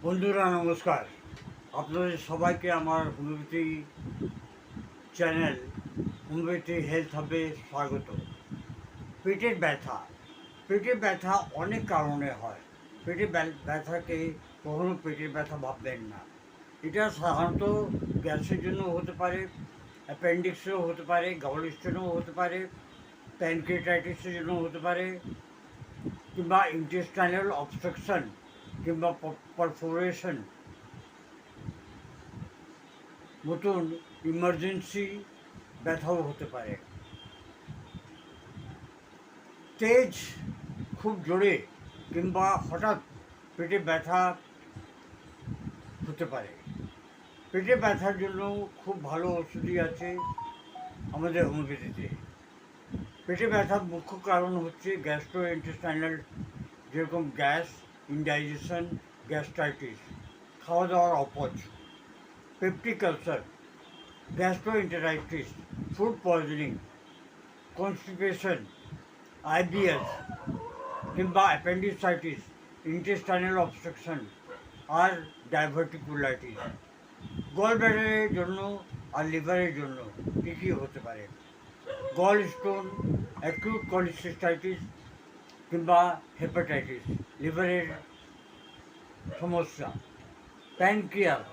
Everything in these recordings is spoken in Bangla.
বন্ধুরা নমস্কার। আপনাদের সবাইকে আমার হোমিওপ্যাথি চ্যানেল হোমিওপ্যাথি হেলথ হাবে স্বাগত। পেটের ব্যথা, পেটের ব্যথা অনেক কারণে হয়। পেটের ব্যথাকে কখনো পেটের ব্যথা ভাববেন না। এটা সাধারণত গ্যাসের জন্য হতে পারে, অ্যাপেন্ডিক্সেরও হতে পারে, গল স্টোনও হতে পারে, প্যানক্রিয়াটাইটিসের জন্য হতে পারে, কিংবা ইন্টেস্টাইনাল অবস্ট্রাকশন কিংবা পারফোরেশন মতন ইমার্জেন্সি ব্যথাও হতে পারে। তেজ খুব জোরে কিংবা হঠাৎ পেটে ব্যথা হতে পারে। পেটে ব্যথার জন্য খুব ভালো ওষুধই আছে আমাদের হোমিওপ্যাথিতে। পেটে ব্যথার মুখ্য কারণ হচ্ছে গ্যাস্ট্রোইন্টেস্টাইনাল, যেরকম গ্যাস, ইনডাইজেশন, গ্যাস্ট্রাইটিস, খাওয়া দাওয়ার অপচ, peptic ulcer, gastroenteritis, food poisoning, constipation, IBS কিংবা অ্যাপেন্ডিসাইটিস, ইন্টেস্টাইনাল অবস্ট্রাকশন আর ডাইভার্টিকুলাইটিস। গল ব্লাডারের জন্য আর লিভারের জন্য কী কী হতে পারে? গল স্টোন, অ্যাকিউট কলিসিস্টাইটিস কিংবা হেপাটাইটিস, লিভারের সমস্যা। প্যানক্রিয়াস,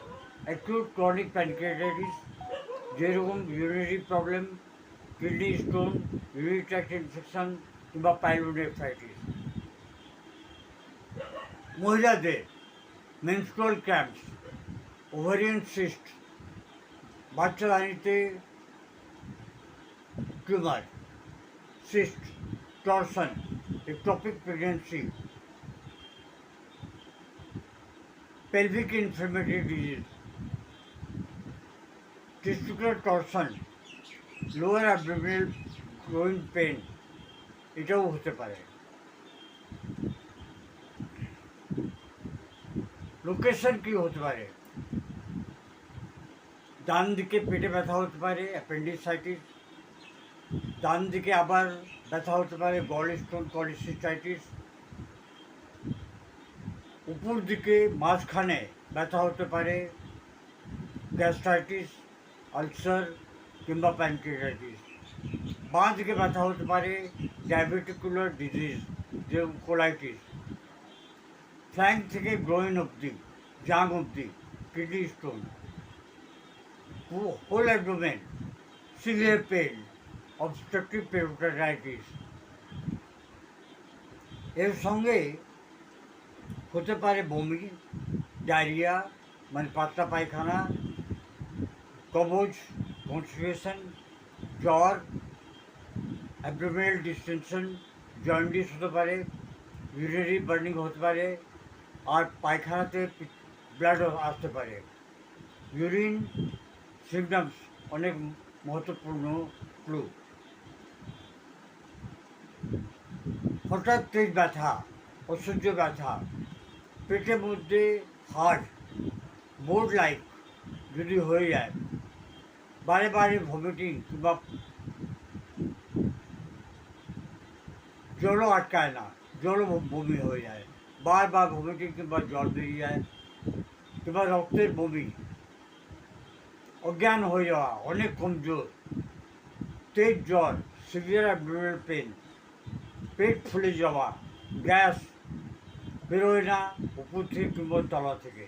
অ্যাকিউট ক্রনিক প্যানক্রিয়াটাইটিস, যেরকম urinary problem, kidney stone, urinary tract infection কিংবা পাইলোনেফ্রাইটিস। মহিলাদের মেনস্ট্রুয়াল ক্র্যাম্পস, ওভারিয়ান সিস্ট, বাচ্চাদানিতে tumour, cyst, torsion, ectopic pregnancy, pelvic inflammatory disease, testicular torsion, lower abdominal growing pain, এটাও হতে পারে। লোকেশন কি হতে পারে? ডান দিকে পেটে ব্যথা হতে পারে, অ্যাপেন্ডিসাইটিস। ডান দিকে আবার ব্যথা হতে পারে, গল স্টোন, কলিসিস্টাইটিস। উপর দিকে মাঝখানে ব্যথা হতে পারে, গ্যাস্ট্রাইটিস, আলসার কিংবা প্যানক্রিয়াটাইটিস। বাঁ দিকে ব্যথা হতে পারে, ডায়াবেটিকুলার ডিজিজ, যে কোলাইটিস। ফ্ল্যাঙ্ক থেকে গ্রোইন অবধি, জাং অবধি, kidney stone. Whole abdomen, severe pain, obstructive peritonitis. এর সঙ্গে হতে পারে বমি, ডায়রিয়া মানে পাতলা পায়খানা, কবজ, কনস্টিপেশন, জ্বর, অ্যাবডোমিনাল ডিস্টেনশন, জন্ডিস হতে পারে, ইউরিনারি বার্নিং হতে পারে, আর পায়খানাতে ব্লাড আসতে পারে। ইউরিন সিমটমস অনেক মহত্বপূর্ণ ক্লু। হঠাৎ তেজ ব্যথা, অসহ্য ব্যথা, পেটের মধ্যে হার্ড বোর্ড লাইক যদি হয়ে যায়, বারে বারে ভমিটিং কিংবা জলও আটকায় না, জলও বমি হয়ে যায়, বারবার ভমিটিং কিংবা জল বেরিয়ে যায়, কিংবা রক্তের বমি, অজ্ঞান হয়ে যাওয়া, অনেক কমজোর, তেজ জ্বর, সিভিয়ার অ্যাবডোমিনাল পেন, পেট ফুলে যাওয়া, গ্যাস বেরোয় না উপর থেকে কিংবা তলা থেকে।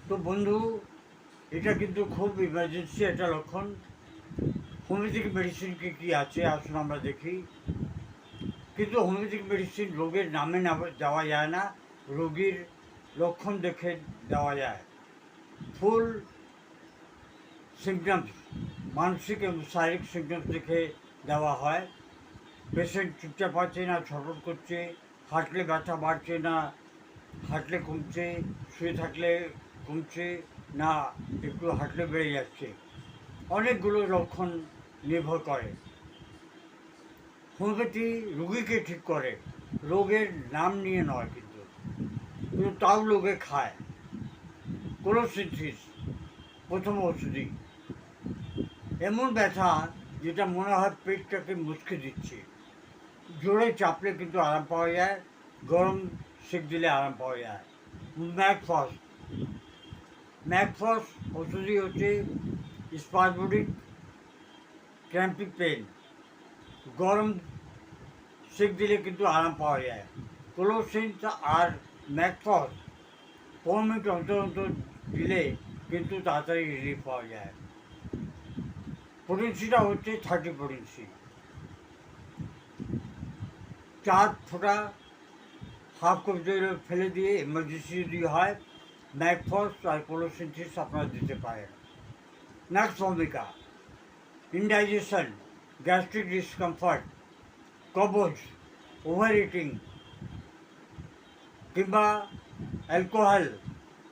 তো বন্ধু, এটা কিন্তু খুব ইমার্জেন্সি একটা লক্ষণ। হোমিওপ্যাথিক মেডিসিন কী আছে আসুন আমরা দেখি। কিন্তু হোমিওপ্যাথিক মেডিসিন রোগের নামে দেওয়া যায় না, রোগীর লক্ষণ দেখে দেওয়া যায়। ফুল সিমটমস, মানসিক এবং শারীরিক সিমটমস দেখে দেওয়া হয়। পেশেন্ট চুপচাপ আছে না ছটফট করছে, হাঁটলে ব্যথা বাড়ছে না হাঁটলে কমছে, শুয়ে থাকলে কমছে না একটু হাঁটলে বেড়ে যাচ্ছে, অনেকগুলো লক্ষণ নির্ভর করে। হোমিওপ্যাথি রুগীকে ঠিক করে, রোগের নাম নিয়ে নয়, কিন্তু তাও লোকে খায়। কোলোসিনথিস প্রথম ওষুধই। এমন ব্যথা যেটা মনে হয় পেটটাকে মুচকে দিচ্ছে, জোরে চাপলে কিন্তু আরাম পাওয়া যায়। গরম সেঁক দিলে আরাম পাওয়া যায়। ম্যাকফস, ম্যাকফস ওষুধই হচ্ছে স্পাজমোডিক ক্র্যাম্পিং পেন, গরম সেঁক দিলে কিন্তু আরাম পাওয়া যায়। ক্লোসিন্স আর ম্যাকফস 5 মিনিট অন্তর অন্তর দিলে কিন্তু তাড়াতাড়ি রিলিফ পাওয়া যায়। পোটেন্সিটা হচ্ছে 30 পোটেন্সি। 4 ফোঁটা হাফ কপি জলে ফেলে দিয়ে এমার্জেন্সি যদি হয় ম্যাকফস আর ক্লোসিন্থিস আপনারা দিতে পারেন। নেক্সট ভূমিকা, ইনডাইজেশন, গ্যাস্ট্রিক ডিসকমফর্ট, কবজ, ওভার ইটিং কিংবা অ্যালকোহল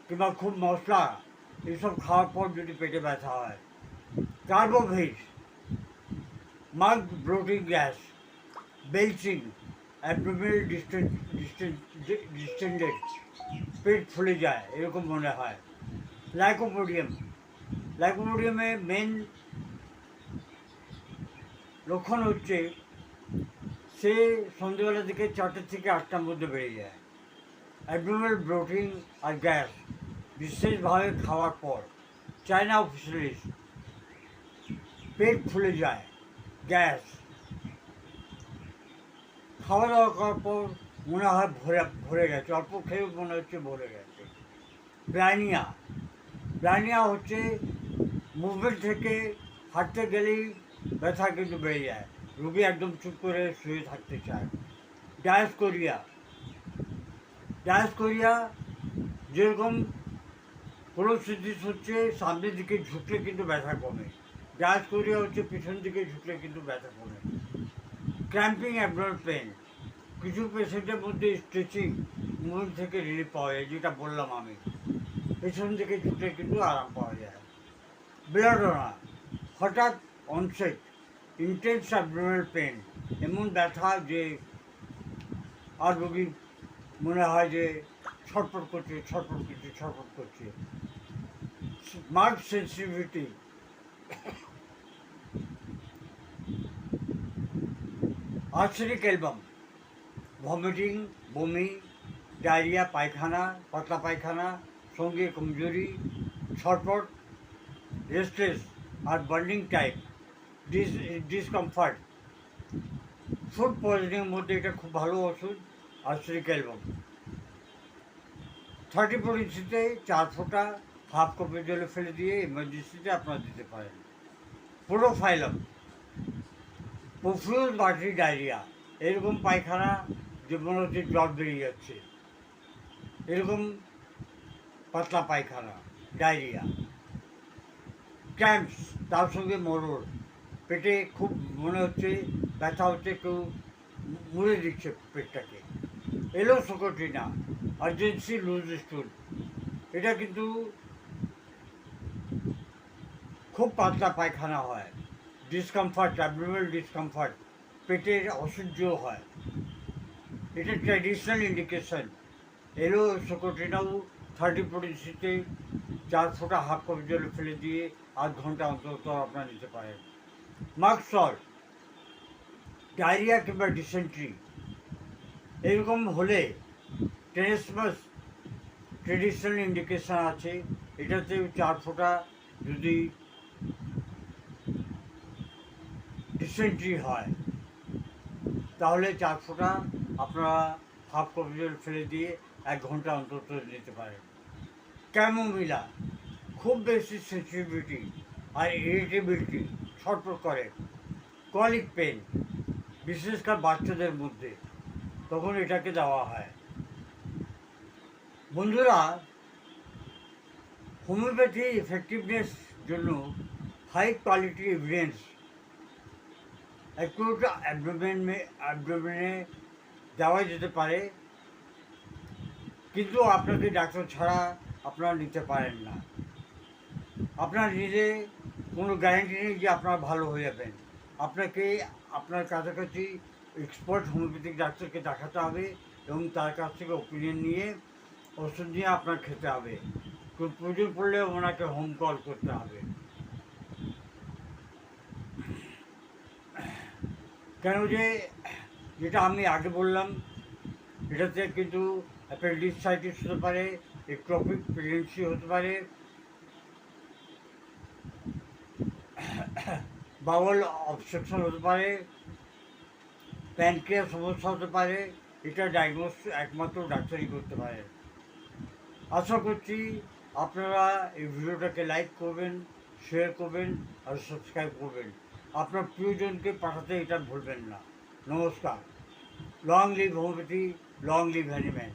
কিংবা খুব মশলা এসব খাওয়ার পর যদি পেটে ব্যথা হয়। কার্বোভিস, মাগ bloating gas, belching, abdominal distended, পেট ফুলে যায় এরকম মনে হয়। লাইকোপোডিয়াম, লাইকোপোডিয়ামে মেন লক্ষণ হচ্ছে সে সন্ধ্যেবেলার দিকে 4টে থেকে 8টার মধ্যে বেড়ে যায়। অ্যাবডোমিনাল ব্লোটিং আর গ্যাস বিশেষভাবে খাওয়ার পর। চায়না অফিসিয়ালিস, পেট ফুলে যায়, গ্যাস, খাওয়া দাওয়া করার পর মনে হয় ভরে গেছে, অল্প খেয়েও মনে হচ্ছে ভরে গেছে। ব্রাইনিয়া, ব্রাইনিয়া হচ্ছে মুভমেন্ট থেকে হাঁটতে গেলেই ব্যথা কিন্তু বেড়ে যায়, রোগী একদম চুপ করে শুয়ে থাকতে চায়। ডায়াসকোরিয়া, ডায়াসকোরিয়া যেরকম কোলোসিস হচ্ছে সামনের দিকে ঝুঁকলে কিন্তু ব্যথা কমে, ডায়াসকোরিয়া হচ্ছে পিছন দিকে ঝুঁকলে কিন্তু ব্যথা কমে। ক্র্যাম্পিং অ্যাবডোমিনাল পেন, কিছু পেশেন্টের মধ্যে স্ট্রেচিং মুভমেন্ট থেকে রিলিফ পাওয়া যায়, যেটা বললাম আমি, পেছন দিকে ঝুঁকলে কিন্তু আরাম পাওয়া যায়। বেলাডোনা, হঠাৎ অনসেট ইন্টেন্স অ্যাবডোমিনাল পেন, এমন ব্যথা যে আর রোগী মনে হয় যে ছটফট করছে ছটফট করছে ছটফট করছে। Mark sensitivity, arsenic album, vomiting, বমি, ডায়রিয়া, পায়খানা, পাতলা পায়খানা, সঙ্গে কমজোরি, ছটফট, রেস্টলেস আর বার্নিং টাইপ ডিসকমফর্ট। ফুড পয়জনিংয়ের মধ্যে এটা খুব ভালো ওষুধ, আর্সেনিক অ্যালবাম। 30 পোটেন্সিতে 4 ফোঁটা হাফ কপি জলে ফেলে দিয়ে এমার্জেন্সিতে আপনারা দিতে পারেন। প্রোটোফাইলাম, প্রফিউজ বাটারি ডায়রিয়া, এরকম পায়খানা যে মনে হচ্ছে জ্বর বেরিয়ে যাচ্ছে, এরকম পাতলা পায়খানা, ডায়রিয়া। ক্র্যাম্পস, তার সঙ্গে মরড়, পেটে খুব মনে হচ্ছে ব্যথা হচ্ছে, কেউ মুড়ে দিচ্ছে পেটটাকে। এলো সকটিনা, আর্জেন্সি লুজ স্টুল, এটা কিন্তু খুব পাতলা পায়খানা হয়, ডিসকমফর্ট, অ্যাবডোমিনাল ডিসকমফর্ট, পেটের অসহ্য হয়, এটা ট্র্যাডিশনাল ইন্ডিকেশন। এলো সকটিনাও 30 পোটেন্সিতে 4 ফোঁটা হাফ কপি জলে ফেলে দিয়ে আধ ঘন্টা অন্তর আপনারা নিতে পারেন। মার্কসল, ডায়রিয়া কিংবা ডিসেন্ট্রি এরকম হলে টেনেসমাস ট্রেডিশনাল ইন্ডিকেশান আছে, এটাতে 4 ফোঁটা যদি ডিসেন্ট্রি হয় তাহলে 4 ফোঁটা আপনারা হাফ কপি জল ফেলে দিয়ে 1 ঘন্টা অন্তত নিতে পারেন। ক্যামোমিলা, খুব বেশি সেন্সিটিভিটি আর ইরিটেবিলিটি, ছটফট করে, কলিক পেন, বিশেষ করে বাচ্চাদের মধ্যে, তখন এটাকে দেওয়া হয়। বন্ধুরা, হোমিওপ্যাথি এফেক্টিভনেস জন্য হাই কোয়ালিটি এভিডেন্স একটু অ্যাবডোমেনে দেওয়া যেতে পারে, কিন্তু আপনাকে ডাক্তার ছাড়া আপনারা নিতে পারেন না। আপনার নিজে কোনো গ্যারান্টি নেই যে আপনারা ভালো হয়ে যাবেন, আপনাকে আপনার কাছাকাছি এক্সপার্ট হোমিওপ্যাথিক ডাক্তারকে দেখাতে হবে এবং তার কাছ থেকে ওপিনিয়ন নিয়ে ওষুধ নিয়ে আপনার খেতে হবে, প্রয়োজন পড়লে ওনাকে হোম কল করতে হবে। কেন যে যেটা আমি আগে বললাম এটাতে কিন্তু অ্যাপেন্ডিসাইটিস হতে পারে, এক্টোপিক প্রেগনেন্সি হতে পারে, বাউল অবস্ট্রাকশন হতে পারে, প্যানক্রিয়াস সমস্যা হতে পারে। এটা ডায়াগনোস একমাত্র ডাক্তারই করতে পারে। আশা করছি আপনারা এই ভিডিওটাকে লাইক করবেন, শেয়ার করবেন আর সাবস্ক্রাইব করবেন। আপনার প্রিয়জনকে পাঠাতে এটা ভুলবেন না। নমস্কার। Long live homeopathy, long live Hahnemann.